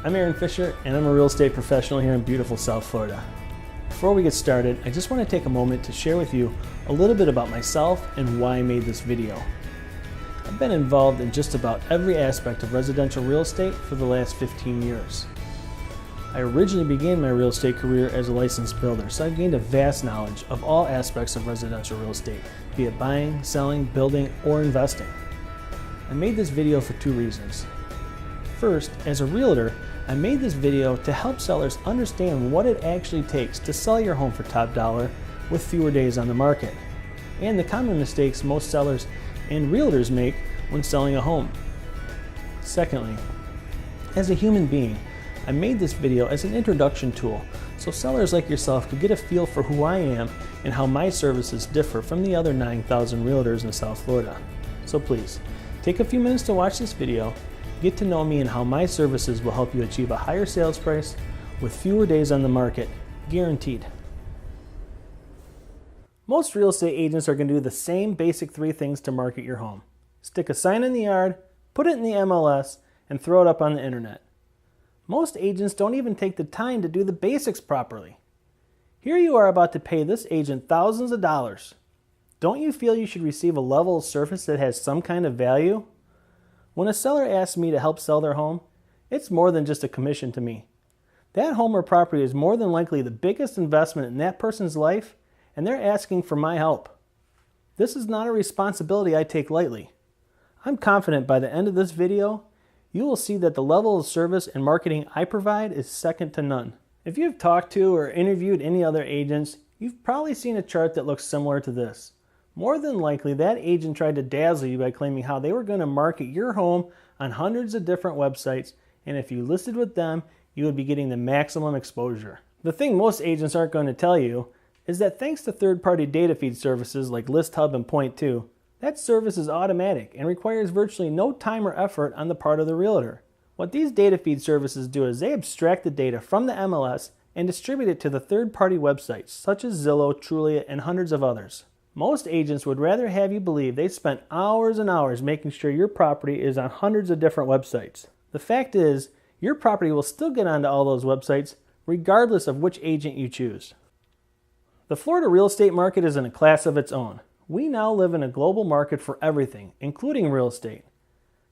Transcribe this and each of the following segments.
I'm Aaron Fisher, and I'm a real estate professional here in beautiful South Florida. Before we get started, I just want to take a moment to share with you a little bit about myself and why I made this video. I've been involved in just about every aspect of residential real estate for the last 15 years. I originally began my real estate career as a licensed builder, so I've gained a vast knowledge of all aspects of residential real estate, be it buying, selling, building, or investing. I made this video for two reasons. First, as a realtor, I made this video to help sellers understand what it actually takes to sell your home for top dollar with fewer days on the market, and the common mistakes most sellers and realtors make when selling a home. Secondly, as a human being, I made this video as an introduction tool so sellers like yourself could get a feel for who I am and how my services differ from the other 9,000 realtors in South Florida. So please, take a few minutes to watch this video, get to know me and how my services will help you achieve a higher sales price with fewer days on the market, guaranteed. Most real estate agents are going to do the same basic three things to market your home. Stick a sign in the yard, put it in the MLS, and throw it up on the internet. Most agents don't even take the time to do the basics properly. Here you are about to pay this agent thousands of dollars. Don't you feel you should receive a level of service that has some kind of value? When a seller asks me to help sell their home, it's more than just a commission to me. That home or property is more than likely the biggest investment in that person's life, and they're asking for my help. This is not a responsibility I take lightly. I'm confident by the end of this video, you will see that the level of service and marketing I provide is second to none. If you've talked to or interviewed any other agents, you've probably seen a chart that looks similar to this. More than likely, that agent tried to dazzle you by claiming how they were going to market your home on hundreds of different websites, and if you listed with them, you would be getting the maximum exposure. The thing most agents aren't going to tell you is that thanks to third-party data feed services like ListHub and Point2, that service is automatic and requires virtually no time or effort on the part of the realtor. What these data feed services do is they abstract the data from the MLS and distribute it to the third-party websites such as Zillow, Trulia, and hundreds of others. Most agents would rather have you believe they spent hours and hours making sure your property is on hundreds of different websites. The fact is, your property will still get onto all those websites regardless of which agent you choose. The Florida real estate market is in a class of its own. We now live in a global market for everything, including real estate.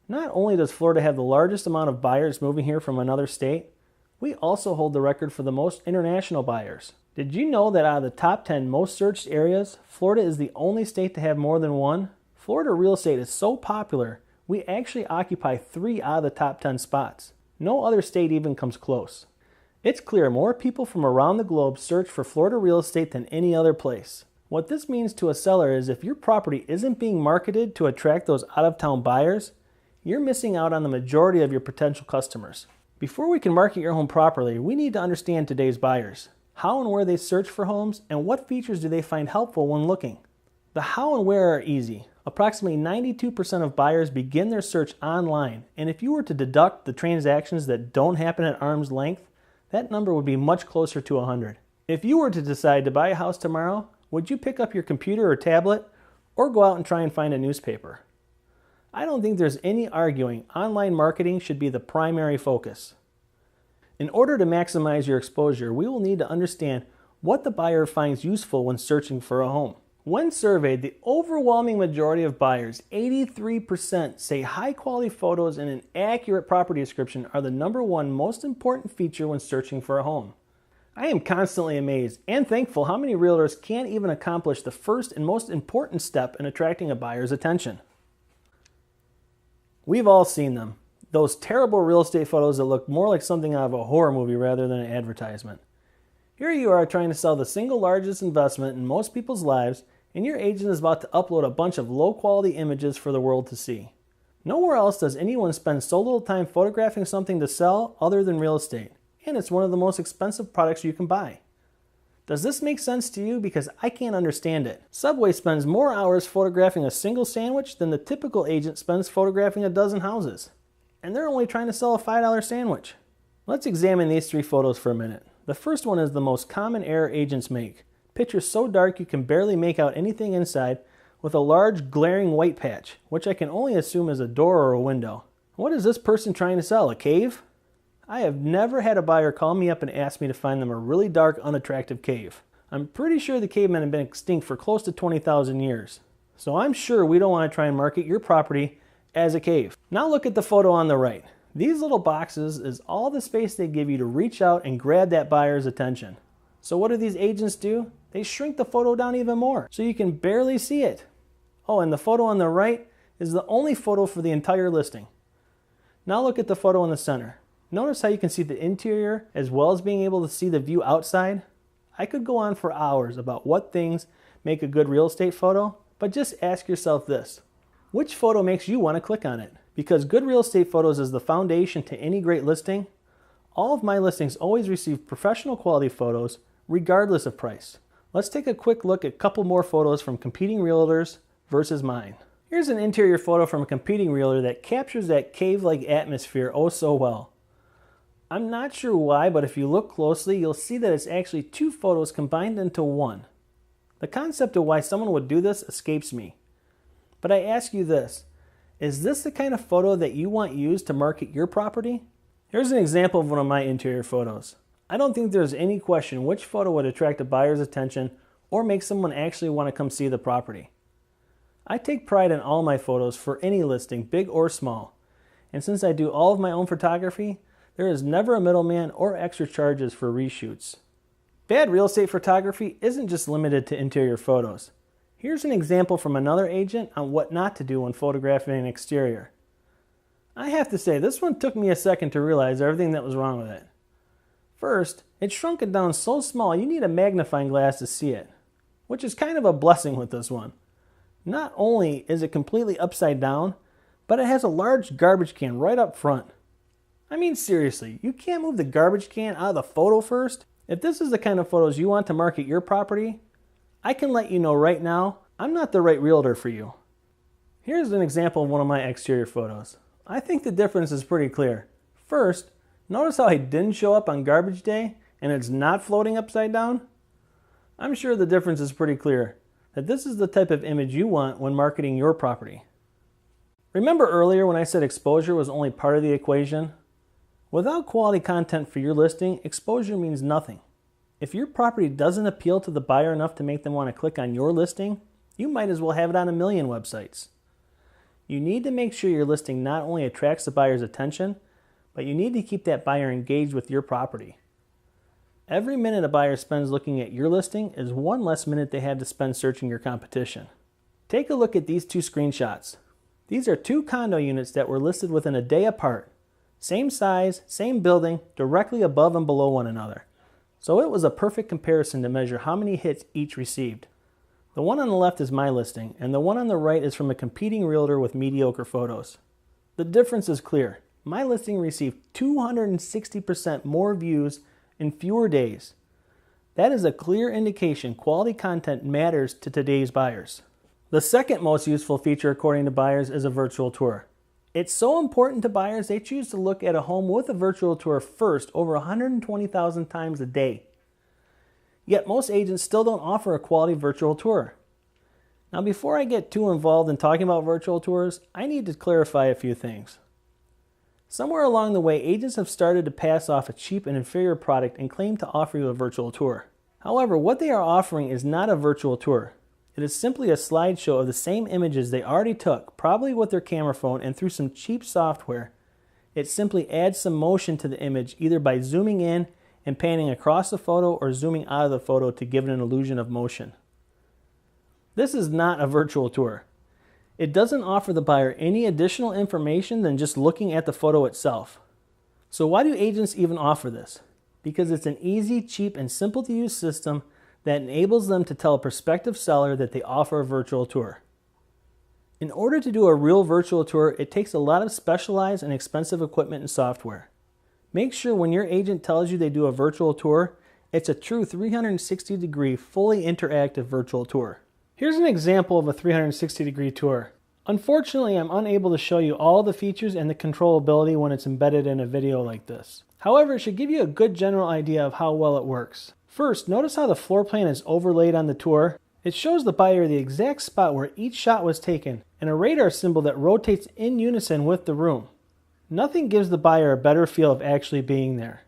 Not only does Florida have the largest amount of buyers moving here from another state, we also hold the record for the most international buyers. Did you know that out of the top 10 most searched areas, Florida is the only state to have more than one? Florida real estate is so popular, we actually occupy 3 out of the top 10 spots. No other state even comes close. It's clear more people from around the globe search for Florida real estate than any other place. What this means to a seller is if your property isn't being marketed to attract those out-of-town buyers, you're missing out on the majority of your potential customers. Before we can market your home properly, we need to understand today's buyers. How and where they search for homes, and what features do they find helpful when looking. The how and where are easy. Approximately 92% of buyers begin their search online, and if you were to deduct the transactions that don't happen at arm's length, that number would be much closer to 100. If you were to decide to buy a house tomorrow, would you pick up your computer or tablet, or go out and try and find a newspaper? I don't think there's any arguing online marketing should be the primary focus. In order to maximize your exposure, we will need to understand what the buyer finds useful when searching for a home. When surveyed, the overwhelming majority of buyers, 83%, say high-quality photos and an accurate property description are the number one most important feature when searching for a home. I am constantly amazed and thankful how many realtors can't even accomplish the first and most important step in attracting a buyer's attention. We've all seen them. Those terrible real estate photos that look more like something out of a horror movie rather than an advertisement. Here you are trying to sell the single largest investment in most people's lives, and your agent is about to upload a bunch of low-quality images for the world to see. Nowhere else does anyone spend so little time photographing something to sell other than real estate, and it's one of the most expensive products you can buy. Does this make sense to you? Because I can't understand it. Subway spends more hours photographing a single sandwich than the typical agent spends photographing a dozen houses. And they're only trying to sell a $5 sandwich. Let's examine these 3 photos for a minute. The first one is the most common error agents make. Pictures so dark you can barely make out anything inside, with a large glaring white patch, which I can only assume is a door or a window. What is this person trying to sell, a cave? I have never had a buyer call me up and ask me to find them a really dark, unattractive cave. I'm pretty sure the cavemen have been extinct for close to 20,000 years. So I'm sure we don't want to try and market your property as a cave. Now look at the photo on the right. These little boxes is all the space they give you to reach out and grab that buyer's attention. So what do these agents do? They shrink the photo down even more, so you can barely see it. Oh, and the photo on the right is the only photo for the entire listing. Now look at the photo in the center. Notice how you can see the interior as well as being able to see the view outside? I could go on for hours about what things make a good real estate photo, but just ask yourself this. Which photo makes you want to click on it? Because good real estate photos is the foundation to any great listing. All of my listings always receive professional quality photos regardless of price. Let's take a quick look at a couple more photos from competing realtors versus mine. Here's an interior photo from a competing realtor that captures that cave-like atmosphere oh so well. I'm not sure why, but if you look closely, you'll see that it's actually two photos combined into one. The concept of why someone would do this escapes me. But I ask you this, is this the kind of photo that you want used to market your property? Here's an example of one of my interior photos. I don't think there's any question which photo would attract a buyer's attention or make someone actually want to come see the property. I take pride in all my photos for any listing, big or small. And since I do all of my own photography, there is never a middleman or extra charges for reshoots. Bad real estate photography isn't just limited to interior photos. Here's an example from another agent on what not to do when photographing an exterior. I have to say, this one took me a second to realize everything that was wrong with it. First, it shrunk it down so small you need a magnifying glass to see it, which is kind of a blessing with this one. Not only is it completely upside down, but it has a large garbage can right up front. I mean seriously, you can't move the garbage can out of the photo first? If this is the kind of photos you want to market your property, I can let you know right now, I'm not the right realtor for you. Here's an example of one of my exterior photos. I think the difference is pretty clear. First, notice how I didn't show up on garbage day and it's not floating upside down? I'm sure the difference is pretty clear, that this is the type of image you want when marketing your property. Remember earlier when I said exposure was only part of the equation? Without quality content for your listing, exposure means nothing. If your property doesn't appeal to the buyer enough to make them want to click on your listing, you might as well have it on a million websites. You need to make sure your listing not only attracts the buyer's attention, but you need to keep that buyer engaged with your property. Every minute a buyer spends looking at your listing is one less minute they have to spend searching your competition. Take a look at these two screenshots. These are two condo units that were listed within a day apart. Same size, same building, directly above and below one another. So it was a perfect comparison to measure how many hits each received. The one on the left is my listing, and the one on the right is from a competing realtor with mediocre photos. The difference is clear. My listing received 260% more views in fewer days. That is a clear indication quality content matters to today's buyers. The second most useful feature according to buyers is a virtual tour. It's so important to buyers they choose to look at a home with a virtual tour first over 120,000 times a day. Yet most agents still don't offer a quality virtual tour. Now before I get too involved in talking about virtual tours, I need to clarify a few things. Somewhere along the way, agents have started to pass off a cheap and inferior product and claim to offer you a virtual tour. However, what they are offering is not a virtual tour. It is simply a slideshow of the same images they already took, probably with their camera phone and through some cheap software. It simply adds some motion to the image either by zooming in and panning across the photo or zooming out of the photo to give it an illusion of motion. This is not a virtual tour. It doesn't offer the buyer any additional information than just looking at the photo itself. So why do agents even offer this? Because it's an easy, cheap, and simple to use system that enables them to tell a prospective seller that they offer a virtual tour. In order to do a real virtual tour, it takes a lot of specialized and expensive equipment and software. Make sure when your agent tells you they do a virtual tour, it's a true 360-degree, fully interactive virtual tour. Here's an example of a 360-degree tour. Unfortunately, I'm unable to show you all the features and the controllability when it's embedded in a video like this. However, it should give you a good general idea of how well it works. First, notice how the floor plan is overlaid on the tour. It shows the buyer the exact spot where each shot was taken and a radar symbol that rotates in unison with the room. Nothing gives the buyer a better feel of actually being there.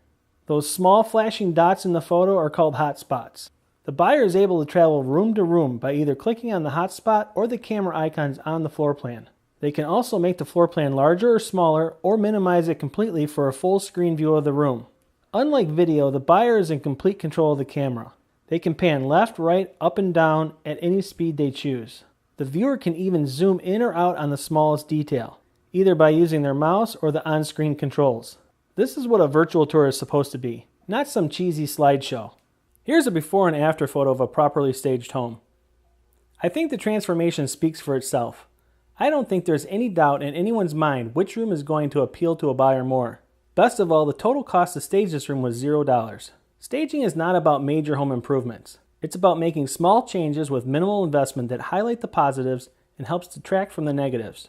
Those small flashing dots in the photo are called hotspots. The buyer is able to travel room to room by either clicking on the hotspot or the camera icons on the floor plan. They can also make the floor plan larger or smaller or minimize it completely for a full screen view of the room. Unlike video, the buyer is in complete control of the camera. They can pan left, right, up and down at any speed they choose. The viewer can even zoom in or out on the smallest detail, either by using their mouse or the on-screen controls. This is what a virtual tour is supposed to be, not some cheesy slideshow. Here's a before and after photo of a properly staged home. I think the transformation speaks for itself. I don't think there's any doubt in anyone's mind which room is going to appeal to a buyer more. Best of all, the total cost to stage this room was $0. Staging is not about major home improvements. It's about making small changes with minimal investment that highlight the positives and helps detract from the negatives.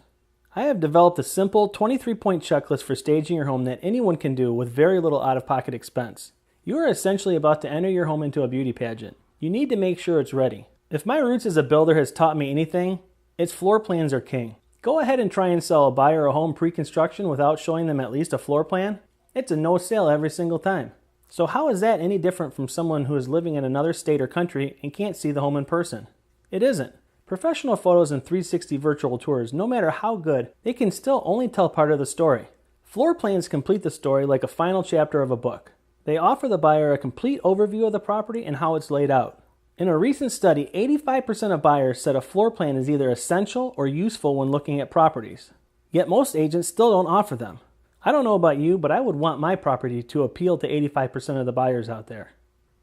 I have developed a simple 23-point checklist for staging your home that anyone can do with very little out-of-pocket expense. You are essentially about to enter your home into a beauty pageant. You need to make sure it's ready. If my roots as a builder has taught me anything, it's floor plans are king. Go ahead and try and sell a buyer a home pre-construction without showing them at least a floor plan. It's a no sale every single time. So how is that any different from someone who is living in another state or country and can't see the home in person? It isn't. Professional photos and 360 virtual tours, no matter how good, they can still only tell part of the story. Floor plans complete the story like a final chapter of a book. They offer the buyer a complete overview of the property and how it's laid out. In a recent study, 85% of buyers said a floor plan is either essential or useful when looking at properties. Yet most agents still don't offer them. I don't know about you, but I would want my property to appeal to 85% of the buyers out there.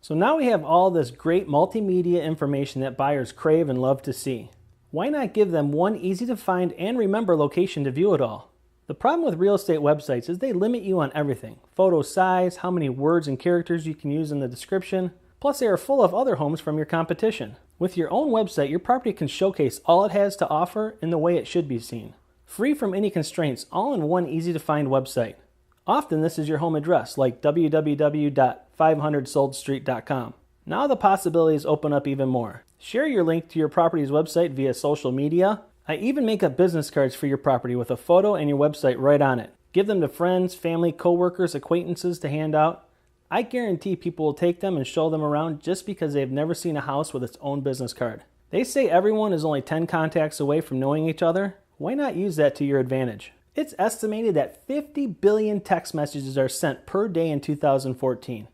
So now we have all this great multimedia information that buyers crave and love to see. Why not give them one easy to find and remember location to view it all? The problem with real estate websites is they limit you on everything. Photo size, how many words and characters you can use in the description, plus they are full of other homes from your competition. With your own website, your property can showcase all it has to offer in the way it should be seen. Free from any constraints, all in one easy to find website. Often this is your home address, like www.500soldstreet.com. Now the possibilities open up even more. Share your link to your property's website via social media. I even make up business cards for your property with a photo and your website right on it. Give them to friends, family, coworkers, acquaintances to hand out. I guarantee people will take them and show them around just because they've never seen a house with its own business card. They say everyone is only 10 contacts away from knowing each other. Why not use that to your advantage? It's estimated that 50 billion text messages are sent per day in 2014.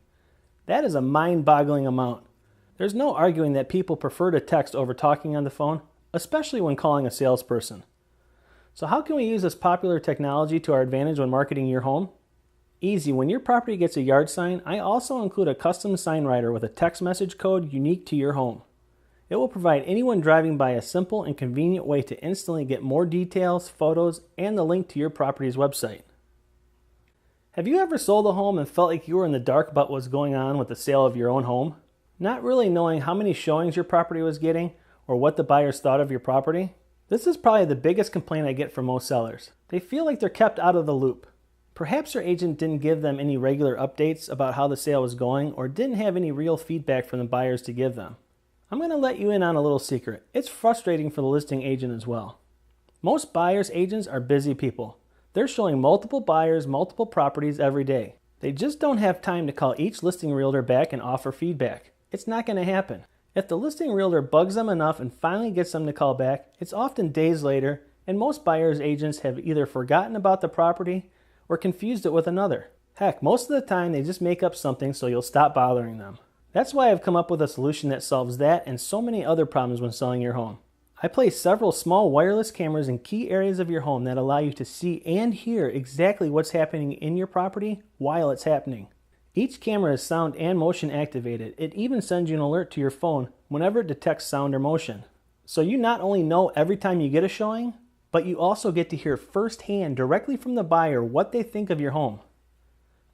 That is a mind-boggling amount. There's no arguing that people prefer to text over talking on the phone, especially when calling a salesperson. So how can we use this popular technology to our advantage when marketing your home? Easy. When your property gets a yard sign, I also include a custom sign writer with a text message code unique to your home. It will provide anyone driving by a simple and convenient way to instantly get more details, photos, and the link to your property's website. Have you ever sold a home and felt like you were in the dark about what's going on with the sale of your own home? Not really knowing how many showings your property was getting or what the buyers thought of your property? This is probably the biggest complaint I get from most sellers. They feel like they're kept out of the loop. Perhaps their agent didn't give them any regular updates about how the sale was going or didn't have any real feedback from the buyers to give them. I'm going to let you in on a little secret. It's frustrating for the listing agent as well. Most buyers' agents are busy people. They're showing multiple buyers, multiple properties every day. They just don't have time to call each listing realtor back and offer feedback. It's not going to happen. If the listing realtor bugs them enough and finally gets them to call back, it's often days later, and most buyers' agents have either forgotten about the property or confused it with another. Heck, most of the time they just make up something so you'll stop bothering them. That's why I've come up with a solution that solves that and so many other problems when selling your home. I place several small wireless cameras in key areas of your home that allow you to see and hear exactly what's happening in your property while it's happening. Each camera is sound and motion activated. It even sends you an alert to your phone whenever it detects sound or motion. So you not only know every time you get a showing, but you also get to hear firsthand directly from the buyer what they think of your home.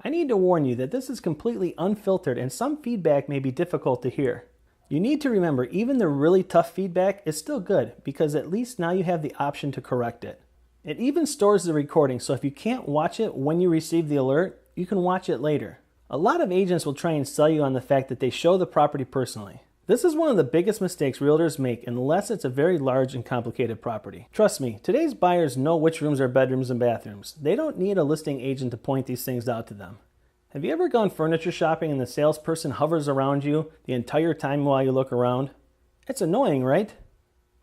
I need to warn you that this is completely unfiltered and some feedback may be difficult to hear. You need to remember even the really tough feedback is still good because at least now you have the option to correct it. It even stores the recording, so if you can't watch it when you receive the alert, you can watch it later. A lot of agents will try and sell you on the fact that they show the property personally. This is one of the biggest mistakes realtors make unless it's a very large and complicated property. Trust me, today's buyers know which rooms are bedrooms and bathrooms. They don't need a listing agent to point these things out to them. Have you ever gone furniture shopping and the salesperson hovers around you the entire time while you look around? It's annoying, right?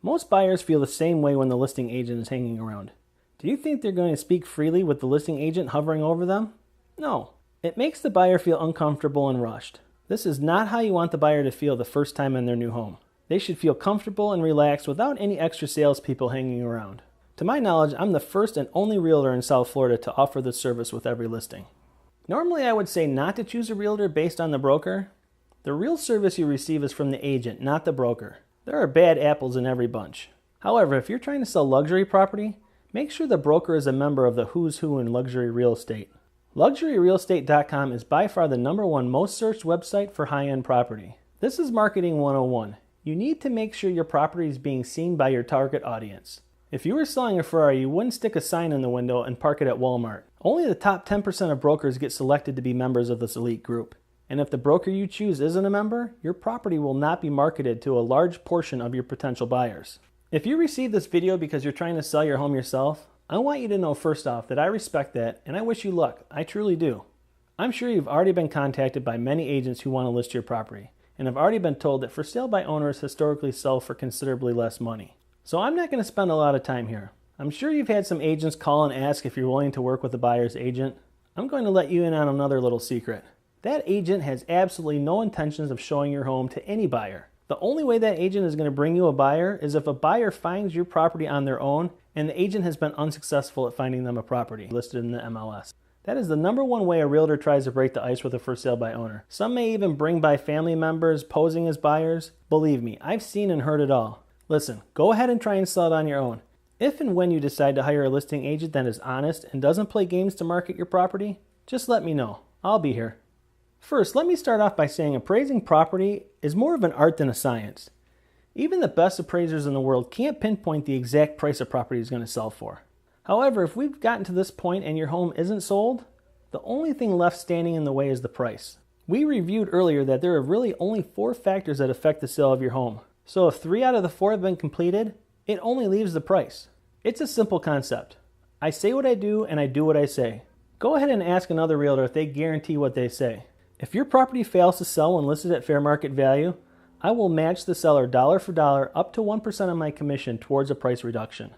Most buyers feel the same way when the listing agent is hanging around. Do you think they're going to speak freely with the listing agent hovering over them? No. It makes the buyer feel uncomfortable and rushed. This is not how you want the buyer to feel the first time in their new home. They should feel comfortable and relaxed without any extra salespeople hanging around. To my knowledge, I'm the first and only realtor in South Florida to offer this service with every listing. Normally, I would say not to choose a realtor based on the broker. The real service you receive is from the agent, not the broker. There are bad apples in every bunch. However, if you're trying to sell luxury property, make sure the broker is a member of the who's who in luxury real estate. LuxuryRealestate.com is by far the #1 most searched website for high-end property. This is Marketing 101. You need to make sure your property is being seen by your target audience. If you were selling a Ferrari, you wouldn't stick a sign in the window and park it at Walmart. Only the top 10% of brokers get selected to be members of this elite group. And if the broker you choose isn't a member, your property will not be marketed to a large portion of your potential buyers. If you received this video because you're trying to sell your home yourself, I want you to know first off that I respect that and I wish you luck. I truly do. I'm sure you've already been contacted by many agents who want to list your property and have already been told that for sale by owners historically sell for considerably less money. So I'm not going to spend a lot of time here. I'm sure you've had some agents call and ask if you're willing to work with a buyer's agent. I'm going to let you in on another little secret. That agent has absolutely no intentions of showing your home to any buyer. The only way that agent is going to bring you a buyer is if a buyer finds your property on their own and the agent has been unsuccessful at finding them a property listed in the MLS. That is the #1 way a realtor tries to break the ice with a for sale by owner. Some may even bring by family members posing as buyers. Believe me, I've seen and heard it all. Listen, go ahead and try and sell it on your own. If and when you decide to hire a listing agent that is honest and doesn't play games to market your property, just let me know. I'll be here. First, let me start off by saying appraising property is more of an art than a science. Even the best appraisers in the world can't pinpoint the exact price a property is going to sell for. However, if we've gotten to this point and your home isn't sold, the only thing left standing in the way is the price. We reviewed earlier that there are really only 4 factors that affect the sale of your home. So if 3 out of the 4 have been completed, it only leaves the price. It's a simple concept. I say what I do and I do what I say. Go ahead and ask another realtor if they guarantee what they say. If your property fails to sell when listed at fair market value, I will match the seller dollar for dollar up to 1% of my commission towards a price reduction.